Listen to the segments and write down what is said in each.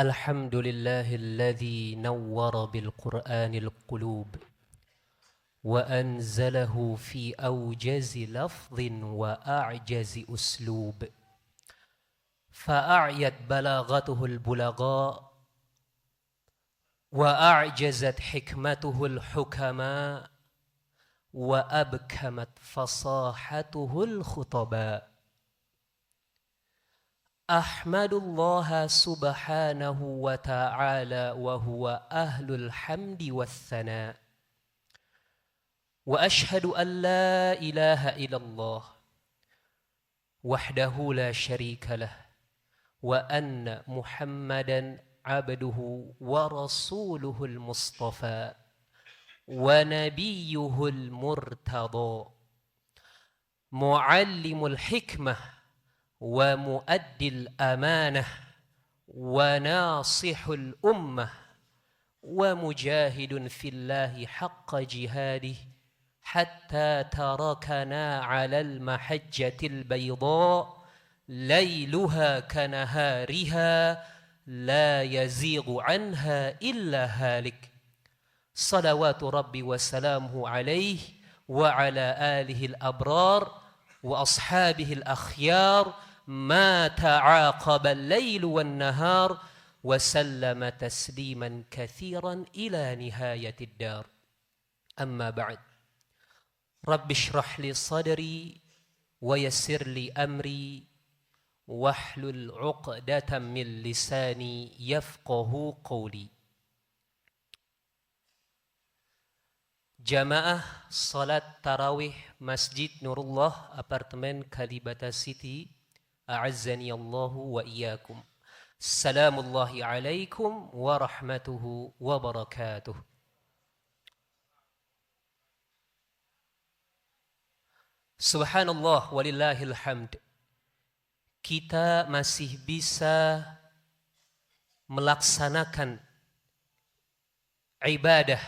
الحمد لله الذي نور بالقرآن القلوب وأنزله في أوجز لفظ وأعجز أسلوب فأعيت بلاغته البلغاء وأعجزت حكمته الحكماء وأبكمت فصاحته الخطباء أحمد الله سبحانه وتعالى وهو أهل الحمد والثناء وأشهد أن لا إله إلا الله وحده لا شريك له وأن محمدا عبده ورسوله المصطفى ونبيه المرتضى معلم الحكمة ومؤدي الأمانة وناصح الأمة ومجاهد في الله حق جهاده حتى تركنا على المحجة البيضاء ليلها كنهارها لا يزيغ عنها إلا هالك صلوات ربي وسلامه عليه وعلى آله الأبرار وأصحابه الأخيار ما تعاقب الليل والنهار وسلم تسليما كثيرا إلى نهاية الدار أما بعد رب اشرح لي صدري ويسر لي أمري واحلل عقدة من لساني يفقه قولي. Jamaah salat tarawih Masjid Nurullah Apartemen Kalibata City, a'azzani Allahu wa iyyakum. Salamullahi alaikum warahmatuhu wabarakatuh. Subhanallah walillahil hamd. Kita masih bisa melaksanakan ibadah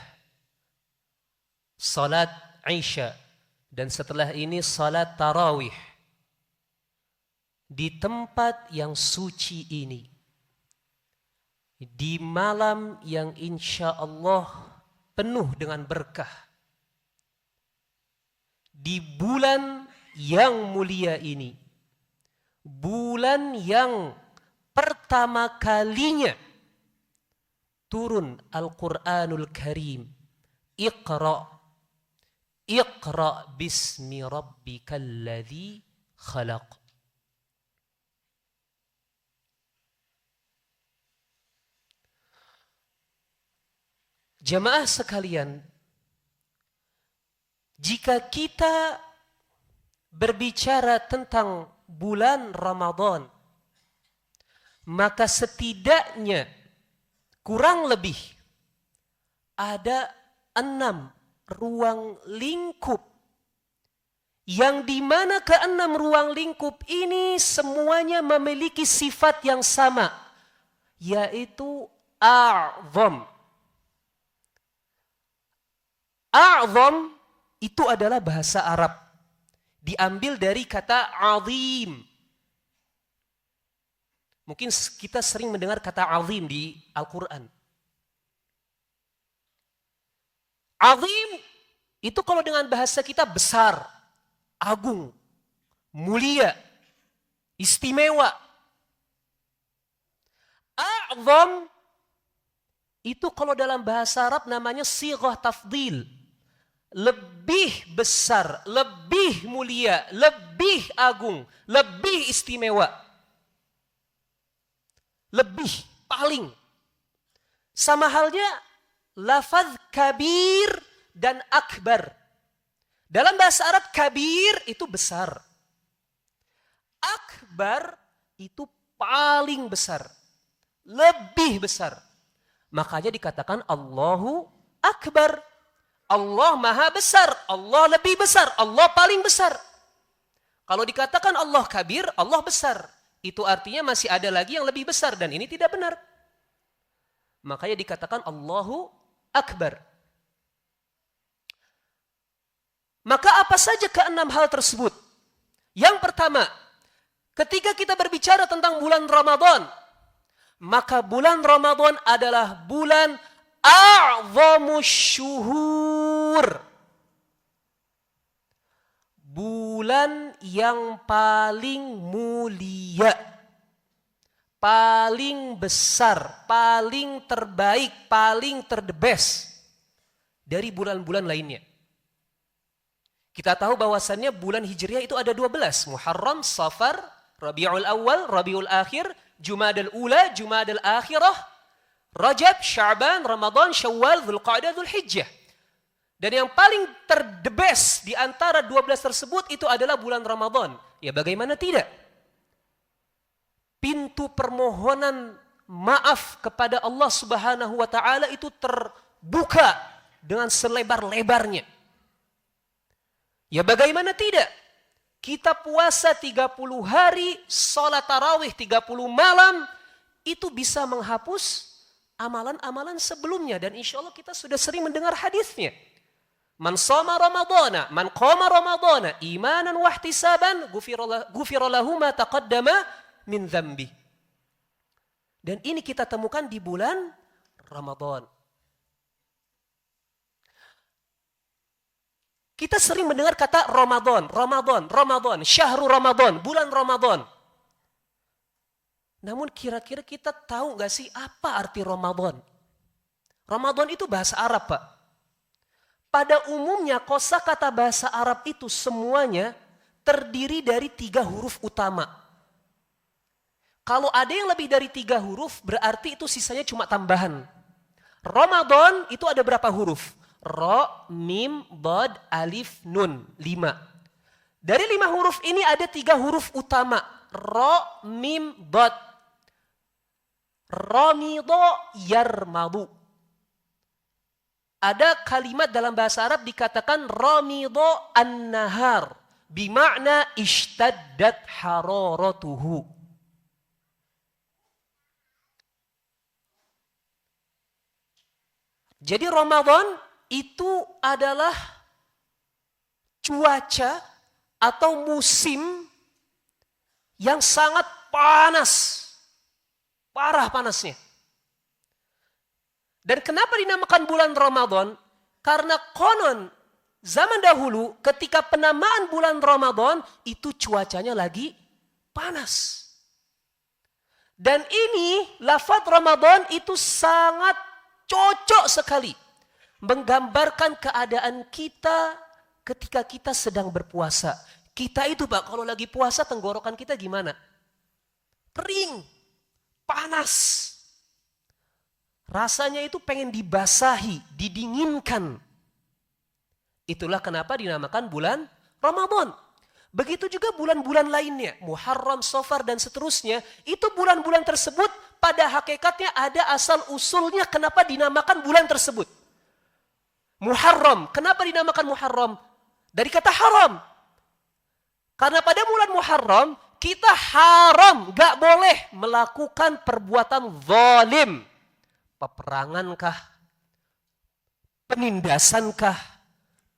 salat Isya dan setelah ini salat tarawih di tempat yang suci ini, di malam yang insya Allah penuh dengan berkah, di bulan yang mulia ini, bulan yang pertama kalinya turun Al-Quranul Karim. Iqra bismi rabbikal ladzi khalaq. Jamaah sekalian, jika kita berbicara tentang bulan Ramadan, maka setidaknya kurang lebih ada 6 ruang lingkup yang dimana ke-6 ruang lingkup ini semuanya memiliki sifat yang sama, yaitu a'zam. A'zam itu adalah bahasa Arab, diambil dari kata azim. Mungkin kita sering mendengar kata azim di Al-Quran. Azim itu kalau dengan bahasa kita besar, agung, mulia, istimewa. A'zam itu kalau dalam bahasa Arab namanya sighah tafdil. Lebih besar, lebih mulia, lebih agung, lebih istimewa. Lebih, paling. Sama halnya lafaz kabir dan akbar. Dalam bahasa Arab kabir itu besar. Akbar itu paling besar. Lebih besar. Makanya dikatakan Allahu Akbar. Allah maha besar. Allah lebih besar. Allah paling besar. Kalau dikatakan Allah kabir, Allah besar. Itu artinya masih ada lagi yang lebih besar. Dan ini tidak benar. Makanya dikatakan Allahu Akbar. Maka apa saja ke-6 hal tersebut? Yang pertama, ketika kita berbicara tentang bulan Ramadan, maka bulan Ramadan adalah bulan a'zamus syuhur. Bulan yang paling mulia, paling besar, paling terbaik, paling terdebes dari bulan-bulan lainnya. Kita tahu bahwasannya bulan Hijriah itu ada 12. Muharram, Safar, Rabiul Awal, Rabiul Akhir, Jumadal Ula, Jumadal Akhirah, Rajab, Sya'ban, Ramadan, Syawal, Dzulqa'dah, Dzulhijjah. Dan yang paling terdebes di antara 12 tersebut itu adalah bulan Ramadan. Ya bagaimana tidak? Pintu permohonan maaf kepada Allah Subhanahu wa taala itu terbuka dengan selebar-lebarnya. Ya bagaimana tidak? Kita puasa 30 hari, salat tarawih 30 malam, itu bisa menghapus amalan-amalan sebelumnya. Dan insya Allah kita sudah sering mendengar hadisnya. Man shoma Ramadana, man qama Ramadana, imanan wahtisaban, ghufira lahu ma taqaddama min dzambi. Dan ini kita temukan di bulan Ramadan. Kita sering mendengar kata Ramadan, Ramadan, Ramadan, syahrul Ramadan, bulan Ramadan. Namun kira-kira kita tahu nggak sih apa arti Ramadan? Ramadan itu bahasa Arab, Pak. Pada umumnya kosakata bahasa Arab itu semuanya terdiri dari 3 huruf utama. Kalau ada yang lebih dari 3 huruf berarti itu sisanya cuma tambahan. Ramadan itu ada berapa huruf? Ra, Mim, Dad, Alif, Nun. 5. Dari 5 huruf ini ada 3 huruf utama. Ra, Mim, Dad. Ramidha, yarmadu. Ada kalimat dalam bahasa Arab dikatakan ramidha an-nahar. Bima'na ishtaddat hararatuhu. Jadi Ramadan itu adalah cuaca atau musim yang sangat panas. Parah panasnya. Dan kenapa dinamakan bulan Ramadan? Karena konon zaman dahulu ketika penamaan bulan Ramadan itu cuacanya lagi panas. Dan ini lafaz Ramadan itu sangat cocok sekali menggambarkan keadaan kita ketika kita sedang berpuasa. Kita itu Pak kalau lagi puasa tenggorokan kita gimana? Kering, panas. Rasanya itu pengen dibasahi, didinginkan. Itulah kenapa dinamakan bulan Ramadan. Begitu juga bulan-bulan lainnya, Muharram, Safar dan seterusnya. Itu bulan-bulan tersebut pada hakikatnya ada asal usulnya kenapa dinamakan bulan tersebut. Muharram, kenapa dinamakan Muharram? Dari kata haram. Karena pada bulan Muharram kita haram, gak boleh melakukan perbuatan zalim. Peperangankah, penindasankah,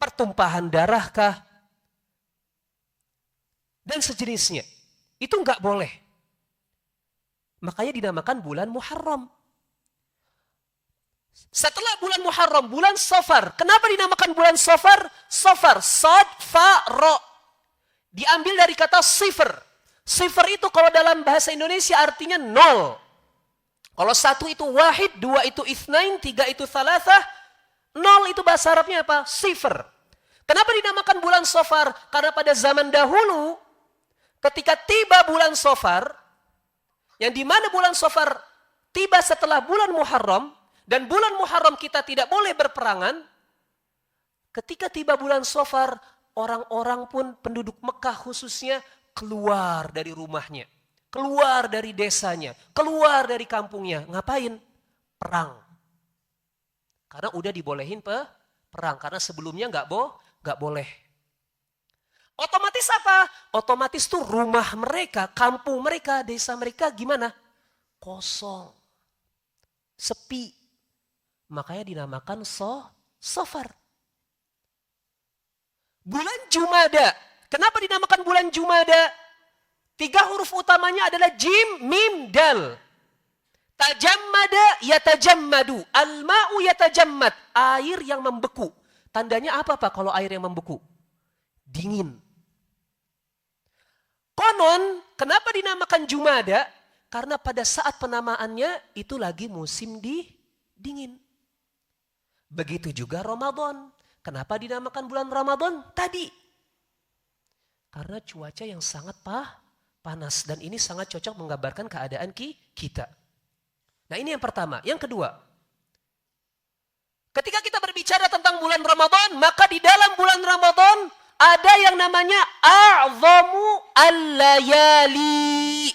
pertumpahan darahkah, dan sejenisnya. Itu enggak boleh. Makanya dinamakan bulan Muharram. Setelah bulan Muharram, bulan Safar. Kenapa dinamakan bulan Safar? Safar, sad, fa, ro. Diambil dari kata sifr. Sifr itu kalau dalam bahasa Indonesia artinya 0. Kalau 1 itu wahid, 2 itu itsnain, 3 itu thalathah, 0 itu bahasa Arabnya apa? Sifr. Kenapa dinamakan bulan Safar? Karena pada zaman dahulu, ketika tiba bulan Safar, yang dimana bulan Safar tiba setelah bulan Muharram, dan bulan Muharram kita tidak boleh berperangan, ketika tiba bulan Safar, orang-orang pun penduduk Mekah khususnya keluar dari rumahnya. Keluar dari desanya, keluar dari kampungnya. Ngapain? Perang. Karena udah dibolehin perang. Karena sebelumnya nggak boleh. Otomatis apa? Otomatis tuh rumah mereka, kampung mereka, desa mereka gimana? Kosong. Sepi. Makanya dinamakan Safar. Bulan Jumada. Kenapa dinamakan bulan Jumada? 3 huruf utamanya adalah jim, mim, dal. Tajammada yatajammadu. Al-ma'u yatajammad. Air yang membeku. Tandanya apa Pak kalau air yang membeku? Dingin. Konon, kenapa dinamakan Jumada? Karena pada saat penamaannya itu lagi musim dingin. Begitu juga Ramadan. Kenapa dinamakan bulan Ramadan? Tadi. Karena cuaca yang sangat panas. Dan ini sangat cocok menggambarkan keadaan kita. Nah ini yang pertama. Yang kedua. Ketika kita berbicara tentang bulan Ramadan, maka di dalam bulan Ramadan ada yang namanya a'zamu al-layali.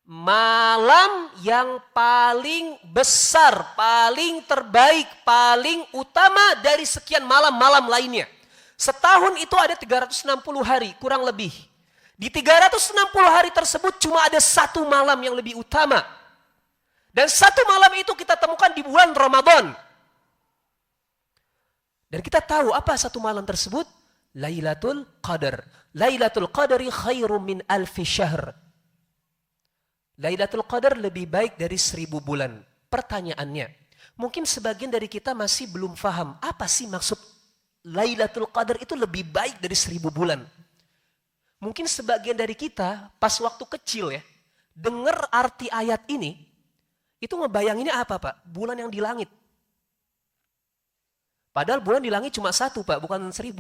Malam yang paling besar, paling terbaik, paling utama dari sekian malam-malam lainnya. Setahun itu ada 360 hari, kurang lebih. Di 360 hari tersebut cuma ada satu malam yang lebih utama. Dan satu malam itu kita temukan di bulan Ramadan. Dan kita tahu apa satu malam tersebut? Lailatul Qadar. Lailatul Qadari khairum min alfi syahr. Lailatul Qadar lebih baik dari 1000 bulan. Pertanyaannya, mungkin sebagian dari kita masih belum paham apa sih maksud Lailatul Qadar itu lebih baik dari 1000 bulan. Mungkin sebagian dari kita pas waktu kecil ya, dengar arti ayat ini, itu ngebayanginnya apa Pak? Bulan yang di langit. Padahal bulan di langit cuma satu Pak, bukan 1000.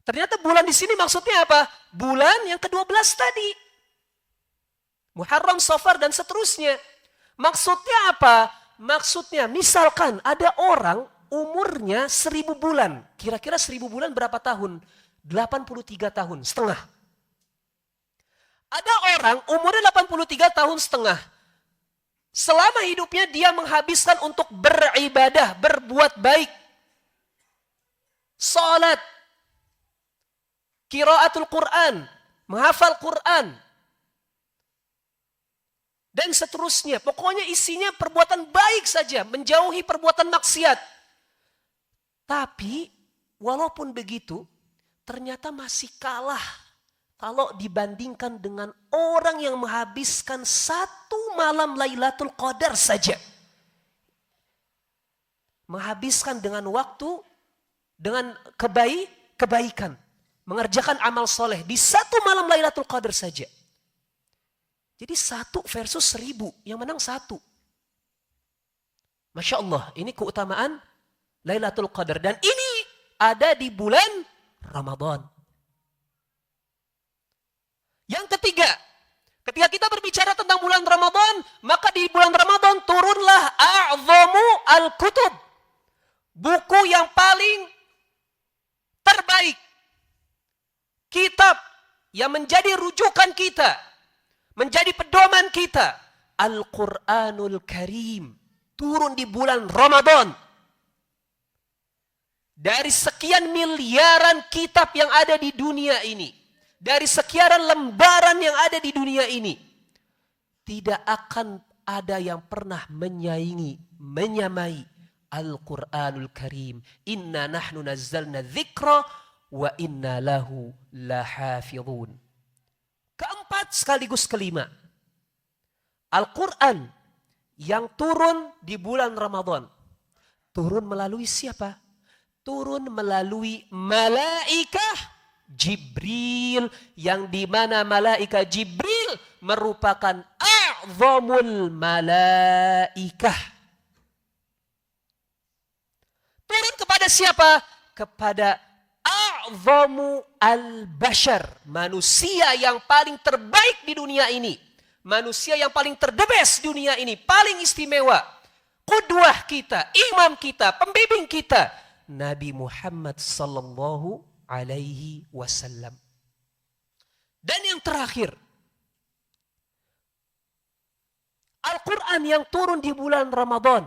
Ternyata bulan di sini maksudnya apa? Bulan yang ke-12 tadi. Muharram, Safar, dan seterusnya. Maksudnya apa? Maksudnya misalkan ada orang umurnya 1000 bulan. Kira-kira 1000 bulan berapa tahun? 83 tahun setengah. Ada orang umurnya 83 tahun setengah. Selama hidupnya dia menghabiskan untuk beribadah, berbuat baik. Salat, qiraatul Quran, menghafal Quran, dan seterusnya. Pokoknya isinya perbuatan baik saja, menjauhi perbuatan maksiat. Tapi walaupun begitu, ternyata masih kalah kalau dibandingkan dengan orang yang menghabiskan satu malam Lailatul Qadar saja. Menghabiskan dengan waktu, dengan kebaikan. Mengerjakan amal soleh di satu malam Lailatul Qadar saja. Jadi 1 versus 1000, yang menang 1. Masya Allah, ini keutamaan Lailatul Qadar. Dan ini ada di bulan Ramadan. Yang ketiga, ketika kita berbicara tentang bulan Ramadan, maka di bulan Ramadan turunlah a'zamu al-kutub. Buku yang paling terbaik. Kitab yang menjadi rujukan kita. Menjadi pedoman kita. Al-Quranul Karim. Turun di bulan Ramadan. Dari sekian miliaran kitab yang ada di dunia ini. Dari sekian lembaran yang ada di dunia ini. Tidak akan ada yang pernah menyaingi, menyamai Al-Quranul Karim. Inna nahnu nazzalna dzikra wa inna lahu lahafidhun. Keempat sekaligus kelima. Al-Quran yang turun di bulan Ramadan. Turun melalui siapa? Turun melalui malaikah Jibril. Yang dimana malaikah Jibril merupakan a'zamul malaikah. Turun kepada siapa? Kepada a'zamu al-bashar. Manusia yang paling terbaik di dunia ini. Manusia yang paling terdebes di dunia ini. Paling istimewa. Qudwah kita, imam kita, pembimbing kita. Nabi Muhammad sallallahu alaihi wasallam. Dan yang terakhir. Al-Quran yang turun di bulan Ramadan.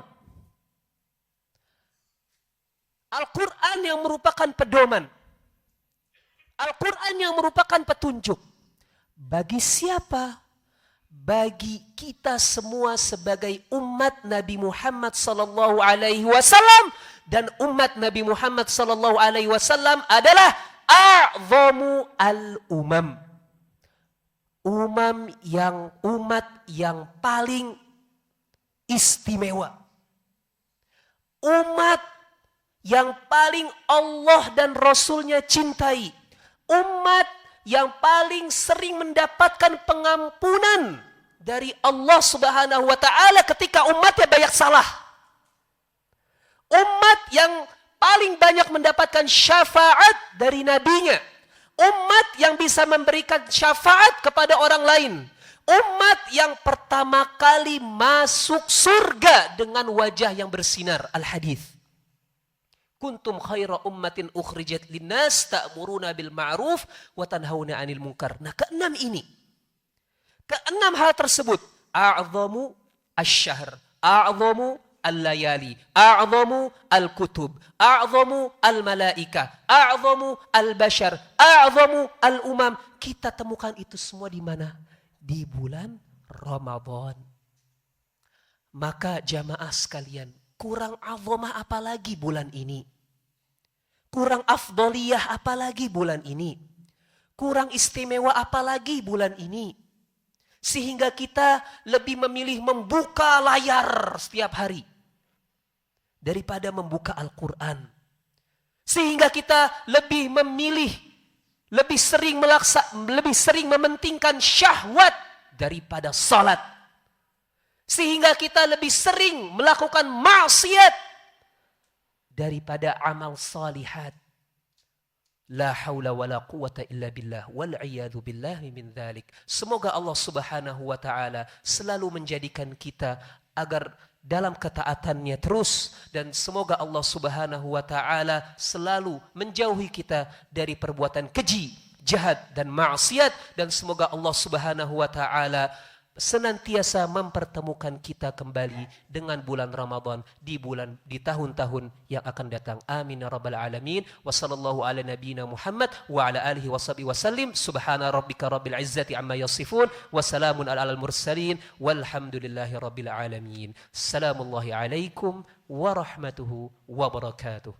Al-Quran yang merupakan pedoman. Al-Quran yang merupakan petunjuk. Bagi siapa? Bagi kita semua sebagai umat Nabi Muhammad sallallahu alaihi wasallam. Dan umat Nabi Muhammad sallallahu alaihi wasallam adalah a'zamu al-umam. umat yang paling istimewa. Umat yang paling Allah dan Rasulnya cintai. Umat yang paling sering mendapatkan pengampunan dari Allah Subhanahu wa ta'ala ketika umatnya banyak salah. Umat yang paling banyak mendapatkan syafaat dari nabinya. Umat yang bisa memberikan syafaat kepada orang lain. Umat yang pertama kali masuk surga dengan wajah yang bersinar. Al-Hadits. Kuntum khaira ummatin ukhrijat linnas ta'muruna bil ma'ruf wa tanhauna 'anil munkar. Nah, keenam ini. Keenam hal tersebut, a'zamu asy-syahr, a'zamu al-layali, a'zamu al-kutub, a'zamu al-malaika, a'zamu al-bashar, a'zamu al-umam. Kita temukan itu semua di mana? Di bulan Ramadan. Maka jamaah sekalian, kurang azamah apalagi bulan ini? Kurang afdoliyah apalagi bulan ini? Kurang istimewa apalagi bulan ini? Sehingga kita lebih memilih membuka layar setiap hari daripada membuka Al-Quran. Sehingga kita lebih memilih, lebih sering mementingkan syahwat daripada salat. Sehingga kita lebih sering melakukan maksiat daripada amal salihat. La haula wa la quwata illa billah wal iyadu billahi min dzalik. Semoga Allah Subhanahu wa taala selalu menjadikan kita agar dalam ketaatannya terus, dan semoga Allah Subhanahu wa taala selalu menjauhi kita dari perbuatan keji, jahat dan maksiat, dan semoga Allah Subhanahu wa taala senantiasa mempertemukan kita kembali dengan bulan Ramadan di tahun-tahun yang akan datang. Amin ya rabbal alamin. Wa sallallahu ala nabiyyina Muhammad wa ala alihi washabihi wasallim. Subhana rabbika rabbil izzati amma yasifun wa salamun alal mursalin walhamdulillahi rabbil alamin. Assalamualaikum warahmatullahi wabarakatuh.